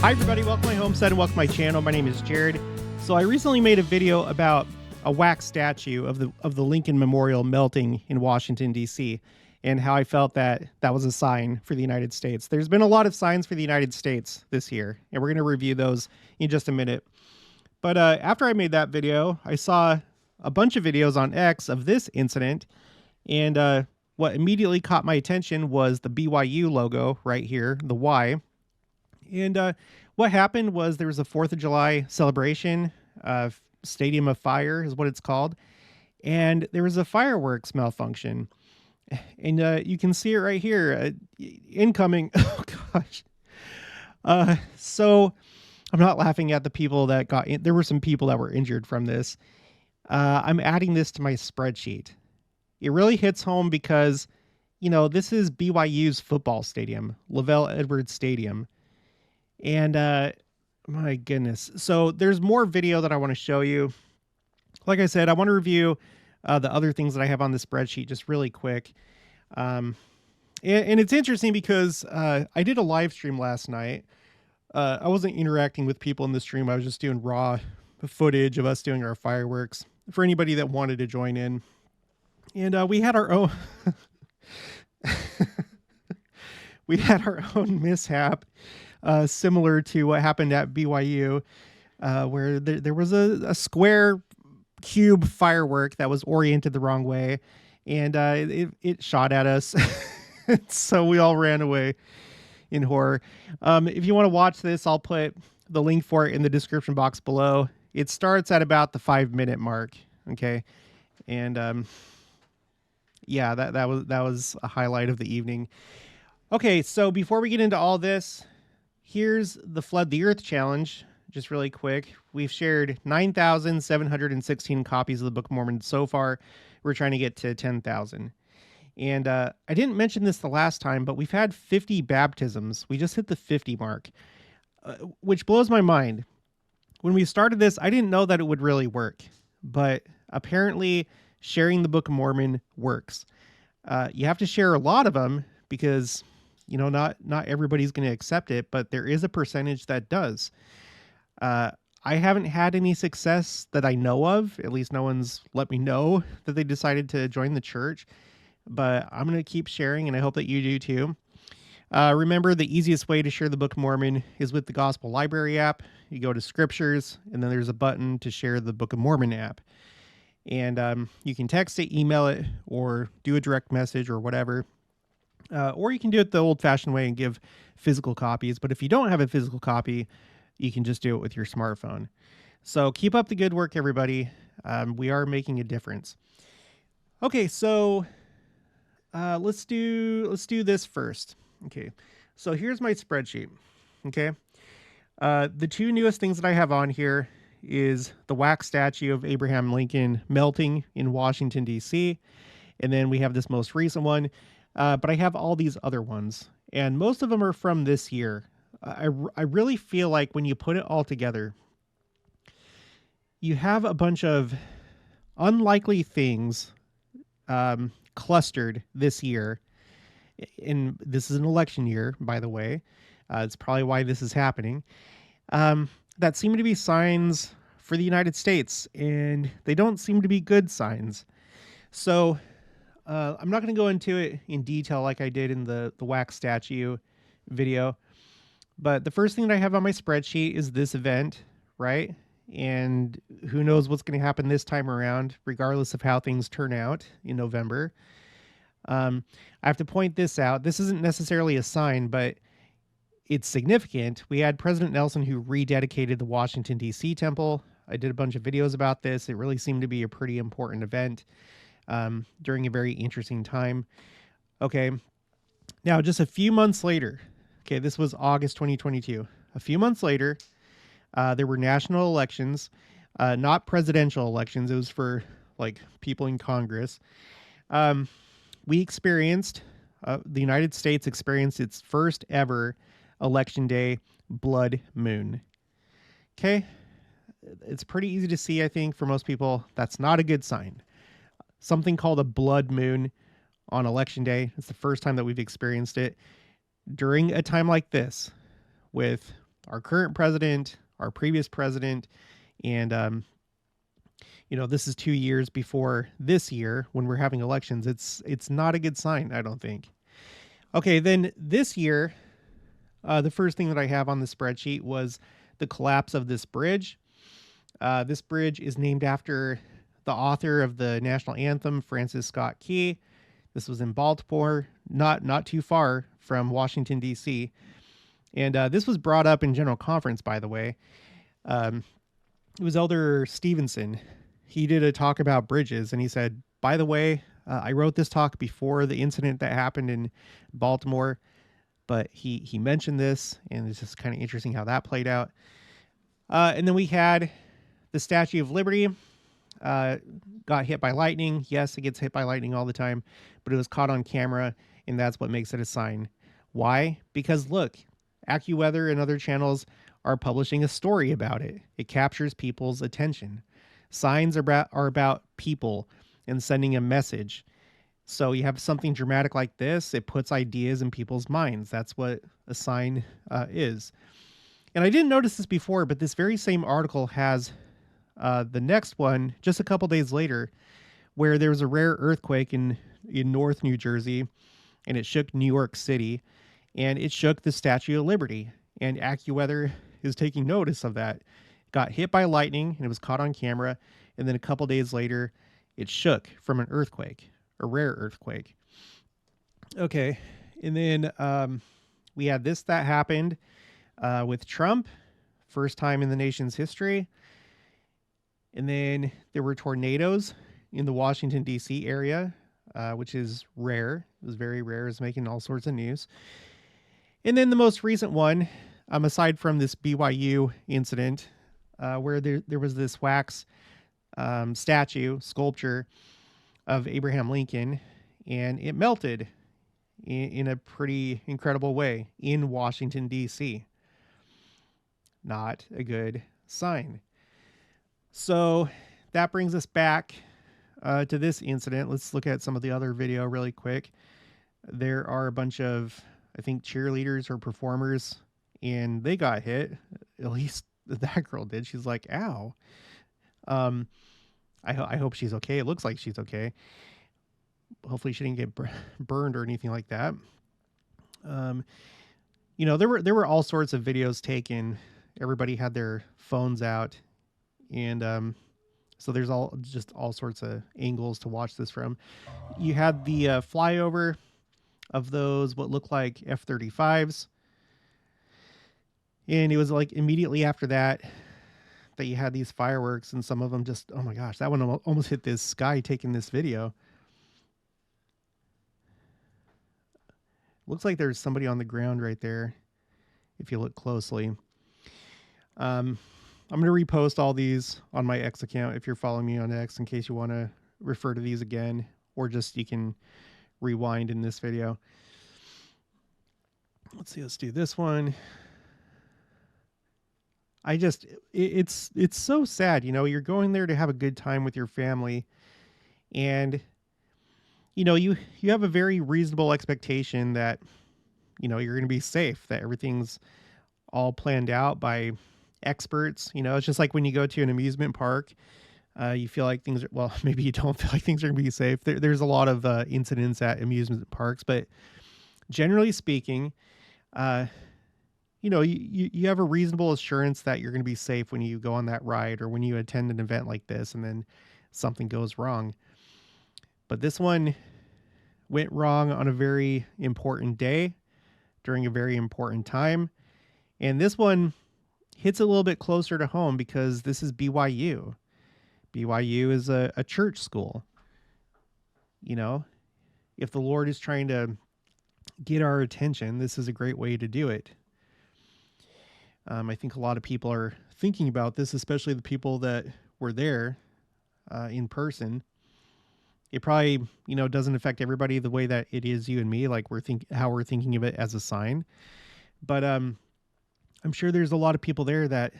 Hi everybody, welcome to my homestead and welcome to my channel. My name is Jared. So I recently made a video about a wax statue of the Lincoln Memorial melting in Washington, D.C. and how I felt that that was a sign for the United States. There's been a lot of signs for the United States this year, and we're going to review those in just a minute. But after I made that video, I saw a bunch of videos on X of this incident, and what immediately caught my attention was the BYU logo right here, the Y. And what happened was there was a 4th of July celebration, Stadium of Fire is what it's called, and there was a fireworks malfunction. And you can see it right here, incoming. Oh, gosh. So I'm not laughing at the people that got in. There were some people that were injured from this. I'm adding this to my spreadsheet. It really hits home because, you know, this is BYU's football stadium, Lavelle Edwards Stadium. And my goodness. So there's more video that I want to show you. Like I said, I want to review the other things that I have on the spreadsheet just really quick. And it's interesting because I did a live stream last night. I wasn't interacting with people in the stream. I was just doing raw footage of us doing our fireworks for anybody that wanted to join in. And we had our own we had our own mishap. Similar to what happened at BYU, where there was a square cube firework that was oriented the wrong way, and it shot at us. So we all ran away in horror. If you want to watch this, I'll put the link for it in the description box below. It starts at about the 5-minute mark. Okay. And yeah, that was a highlight of the evening. Okay, so before we get into all this, here's the Flood the Earth challenge, just really quick. We've shared 9,716 copies of the Book of Mormon so far. We're trying to get to 10,000. And I didn't mention this the last time, but we've had 50 baptisms. We just hit the 50 mark, which blows my mind. When we started this, I didn't know that it would really work. But apparently, sharing the Book of Mormon works. You have to share a lot of them because, you know, not everybody's going to accept it, but there is a percentage that does. I haven't had any success that I know of. At least no one's let me know that they decided to join the church, but I'm going to keep sharing, and I hope that you do too. Remember, the easiest way to share the Book of Mormon is with the Gospel Library app. You go to Scriptures, and then there's a button to share the Book of Mormon app. And you can text it, email it, or do a direct message or whatever. Or you can do it the old-fashioned way and give physical copies. But if you don't have a physical copy, you can just do it with your smartphone. So keep up the good work, everybody. We are making a difference. Okay, so let's do this first. Okay, so here's my spreadsheet. Okay, the two newest things that I have on here is the wax statue of Abraham Lincoln melting in Washington, D.C., and then we have this most recent one. But I have all these other ones, and most of them are from this year. I really feel like when you put it all together, you have a bunch of unlikely things clustered this year. And this is an election year, by the way. It's probably why this is happening. That seem to be signs for the United States, and they don't seem to be good signs. So I'm not going to go into it in detail like I did in the wax statue video, but the first thing that I have on my spreadsheet is this event, right? And who knows what's going to happen this time around, regardless of how things turn out in November. I have to point this out. This isn't necessarily a sign, but it's significant. We had President Nelson who rededicated the Washington, D.C. temple. I did a bunch of videos about this. It really seemed to be a pretty important event. During a very interesting time. Okay, now just a few months later, okay, this was August 2022. A few months later, there were national elections, not presidential elections. It was for like people in Congress. The United States experienced its first ever election day blood moon. Okay, it's pretty easy to see, I think, for most people, that's not a good sign. Something called a blood moon on election day. It's the first time that we've experienced it. During a time like this, with our current president, our previous president, and this is 2 years before this year when we're having elections. It's not a good sign, I don't think. Okay, then this year, the first thing that I have on the spreadsheet was the collapse of this bridge. This bridge is named after the author of the national anthem, Francis Scott Key. This was in Baltimore, not too far from Washington, D.C. And this was brought up in General Conference, by the way. It was Elder Stevenson. He did a talk about bridges, and he said, by the way, I wrote this talk before the incident that happened in Baltimore, but he mentioned this, and it's just kind of interesting how that played out. And then we had the Statue of Liberty got hit by lightning. Yes, it gets hit by lightning all the time, but it was caught on camera, and that's what makes it a sign. Why? Because look, AccuWeather and other channels are publishing a story about it. It captures people's attention. Signs are about people and sending a message. So you have something dramatic like this, it puts ideas in people's minds. That's what a sign is. And I didn't notice this before, but this very same article has the next one just a couple days later, where there was a rare earthquake in North New Jersey, and it shook New York City, and it shook the Statue of Liberty. And AccuWeather is taking notice of that. It got hit by lightning, and it was caught on camera, and then a couple days later, it shook from an earthquake, a rare earthquake. Okay, and then we had this that happened with Trump, first time in the nation's history. And then there were tornadoes in the Washington, D.C. area, which is rare. It was very rare. It was making all sorts of news. And then the most recent one, aside from this BYU incident, where there was this wax sculpture of Abraham Lincoln, and it melted in a pretty incredible way in Washington, D.C. Not a good sign. So that brings us back to this incident. Let's look at some of the other video really quick. There are a bunch of, I think, cheerleaders or performers, and they got hit. At least that girl did. She's like, ow. I hope she's okay. It looks like she's okay. Hopefully she didn't get burned or anything like that. There were all sorts of videos taken. Everybody had their phones out, and so there's all sorts of angles to watch this from. You had the flyover of those what looked like F-35s, and it was like immediately after that you had these fireworks, and some of them just, oh my gosh, that one almost hit this guy taking this video. Looks like there's somebody on the ground right there if you look closely. I'm going to repost all these on my X account if you're following me on X, in case you want to refer to these again, or just you can rewind in this video. Let's see, let's do this one. It's so sad, you're going there to have a good time with your family, and you have a very reasonable expectation that you're going to be safe, that everything's all planned out by experts. It's just like when you go to an amusement park, you feel like things are, well, maybe you don't feel like things are going to be safe. There's a lot of incidents at amusement parks, but generally speaking, you have a reasonable assurance that you're going to be safe when you go on that ride or when you attend an event like this and then something goes wrong. But this one went wrong on a very important day during a very important time. And this one hits a little bit closer to home because this is BYU. BYU is a church school. If the Lord is trying to get our attention, this is a great way to do it. I think a lot of people are thinking about this, especially the people that were there in person. It probably, doesn't affect everybody the way that it is you and me, like how we're thinking of it as a sign. But I'm sure there's a lot of people there that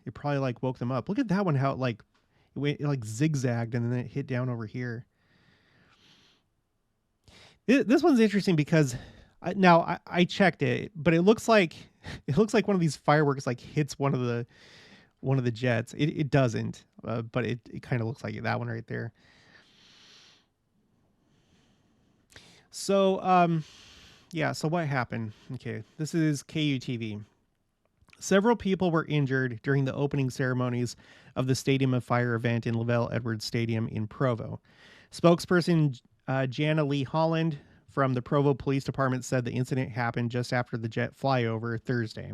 it probably woke them up. Look at that one, how it went zigzagged and then it hit down over here. This one's interesting because I checked it, but it looks like one of these fireworks like hits one of the jets. It doesn't, but it kind of looks like that one right there. So yeah, so what happened? Okay, this is KUTV. Several people were injured during the opening ceremonies of the Stadium of Fire event in Lavelle Edwards Stadium in Provo. Spokesperson Jana Lee Holland from the Provo Police Department said the incident happened just after the jet flyover Thursday.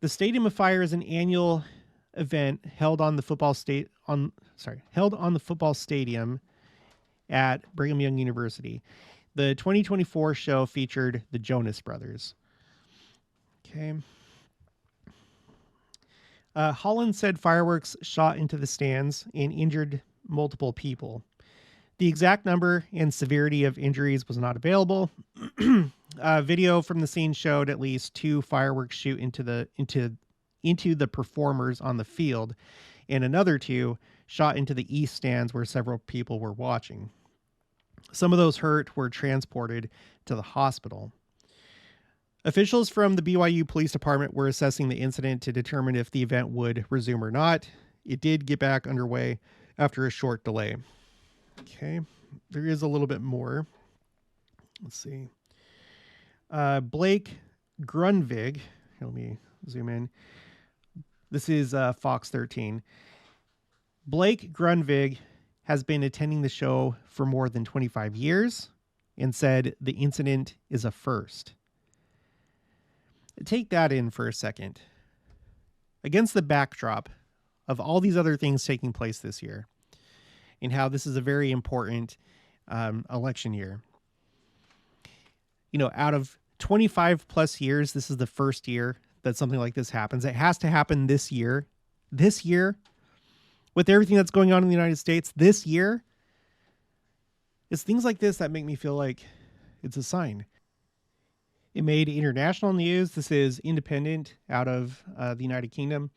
The Stadium of Fire is an annual event held on the football stadium at Brigham Young University. The 2024 show featured the Jonas Brothers. Okay. Holland said fireworks shot into the stands and injured multiple people. The exact number and severity of injuries was not available. Video from the scene showed at least 2 fireworks shoot into the performers on the field, and another 2 shot into the east stands where several people were watching. Some of those hurt were transported to the hospital. Officials from the BYU Police Department were assessing the incident to determine if the event would resume or not. It did get back underway after a short delay. Okay, there is a little bit more. Let's see. Blake Grunvig. Let me zoom in. This is Fox 13. Blake Grunvig has been attending the show for more than 25 years and said the incident is a first. Take that in for a second. Against the backdrop of all these other things taking place this year and how this is a very important election year. You know, out of 25 plus years, this is the first year that something like this happens. It has to happen this year. This year, with everything that's going on in the United States, this year, it's things like this that make me feel like it's a sign. It made international news. This is independent out of the United Kingdom.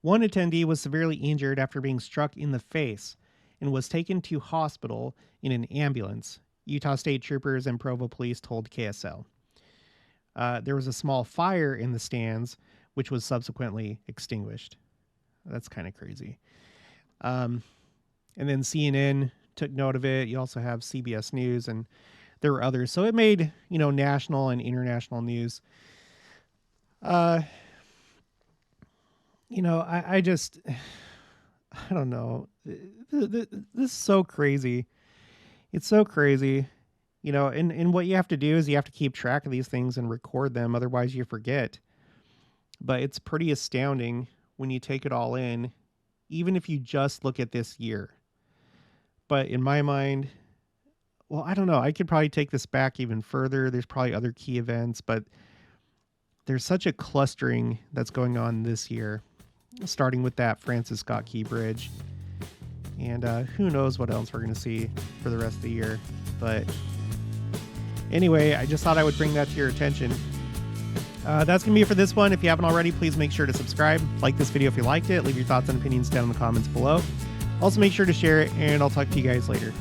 One attendee was severely injured after being struck in the face and was taken to hospital in an ambulance, Utah State Troopers and Provo Police told KSL. There was a small fire in the stands, which was subsequently extinguished. That's kind of crazy. And then CNN took note of it. You also have CBS News, and there were others. So it made, national and international news. I don't know. This is so crazy. It's so crazy. And what you have to do is you have to keep track of these things and record them. Otherwise you forget. But it's pretty astounding when you take it all in, even if you just look at this year. But in my mind, well, I don't know. I could probably take this back even further. There's probably other key events, but there's such a clustering that's going on this year, starting with that Francis Scott Key Bridge. And who knows what else we're going to see for the rest of the year. But anyway, I just thought I would bring that to your attention. That's going to be it for this one. If you haven't already, please make sure to subscribe. Like this video if you liked it. Leave your thoughts and opinions down in the comments below. Also, make sure to share it, and I'll talk to you guys later.